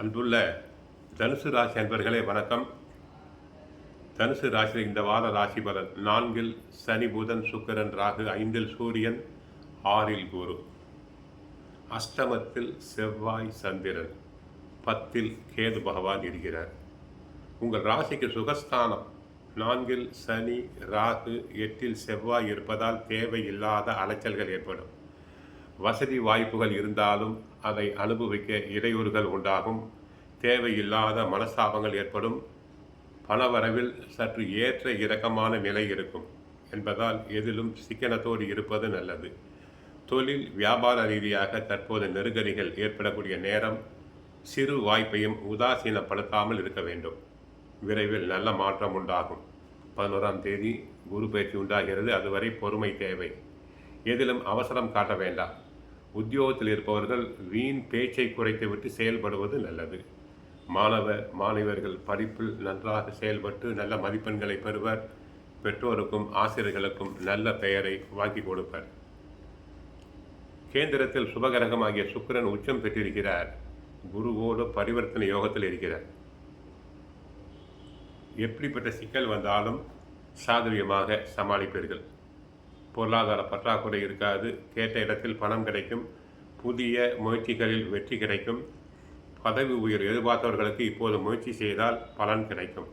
அன்புள்ள தனுசு ராசி அன்பர்களே வணக்கம். தனுசு ராசியில் இந்த வார ராசி பலன். 4 சனி புதன் சுக்கிரன் ராகு, 5 சூரியன், 6 குரு, அஷ்டமத்தில் செவ்வாய் சந்திரன், 10 கேது பகவான் இருக்கிறார். உங்கள் ராசிக்கு சுகஸ்தானம் 4 சனி ராகு, 8 செவ்வாய் இருப்பதால் தேவையில்லாத அலைச்சல்கள் ஏற்படும். வசதி வாய்ப்புகள் இருந்தாலும் அதை அனுபவிக்க இடையூறுகள் உண்டாகும். தேவையில்லாத மனஸ்தாபங்கள் ஏற்படும். பணவரவில் சற்று ஏற்ற இறக்கமான நிலை இருக்கும் என்பதால் எதிலும் சிக்கனத்தோடு இருப்பது நல்லது. தொழில் வியாபார ரீதியாக தற்போது நெருக்கடிகள் ஏற்படக்கூடிய நேரம். சிறு வாய்ப்பையும் உதாசீனப்படுத்தாமல் இருக்க வேண்டும். விரைவில் நல்ல மாற்றம் உண்டாகும். 11ஆம் தேதி குரு பயிற்சி உண்டாகிறது. அதுவரை பொறுமை தேவை. எதிலும் அவசரம் காட்ட வேண்டாம். உத்தியோகத்தில் இருப்பவர்கள் வீண் பேச்சை குறைத்துவிட்டு செயல்படுவது நல்லது. மாணவர்கள் படிப்பில் நன்றாக செயல்பட்டு நல்ல மதிப்பெண்களை பெறுவர். பெற்றோருக்கும் ஆசிரியர்களுக்கும் நல்ல பெயரை வாங்கி கொடுப்பர். கேந்திரத்தில் சுபகிரகமாகிய சுக்கிரன் உச்சம் பெற்றிருக்கிறார். குருவோடு பரிவர்த்தனை யோகத்தில் இருக்கிறார். எப்படிப்பட்ட சிக்கல் வந்தாலும் சாதுரியமாக சமாளிப்பீர்கள். பொருளாதார பற்றாக்குறை இருக்காது. கேட்ட இடத்தில் பணம் கிடைக்கும். புதிய முயற்சிகளில் வெற்றி கிடைக்கும். பதவி உயர் எதிர்பார்த்தவர்களுக்கு இப்போது முயற்சி செய்தால் பலன் கிடைக்கும்.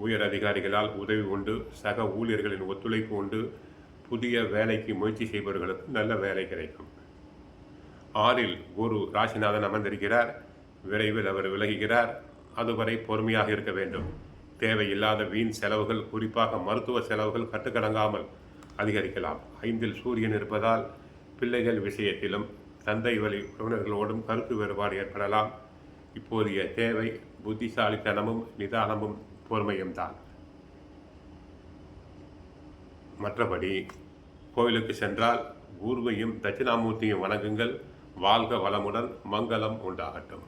உயர் அதிகாரிகளால் உதவி உண்டு. சக ஊழியர்களின் ஒத்துழைப்பு உண்டு. புதிய வேலைக்கு முயற்சி செய்பவர்களுக்கு நல்ல வேலை கிடைக்கும். 6 குரு ராசிநாதன் அமர்ந்திருக்கிறார். விரைவில் அவர் விலகுகிறார். அதுவரை பொறுமையாக இருக்க வேண்டும். தேவையில்லாத வீண் செலவுகள், குறிப்பாக மருத்துவ செலவுகள் கட்டுக்கடங்காமல் அதிகரிக்கலாம். 5 சூரியன் இருப்பதால் பிள்ளைகள் விஷயத்திலும் தந்தை வழி உறவினர்களோடும் கருத்து வேறுபாடு ஏற்படலாம். இப்போதைய தேவை புத்திசாலித்தனமும் நிதானமும் பொறுமையும் தான். மற்றபடி கோவிலுக்கு சென்றால் குருவையும் தட்சிணாமூர்த்தியும் வணங்குங்கள். வாழ்க வளமுடன், மங்களம் உண்டாகட்டும்.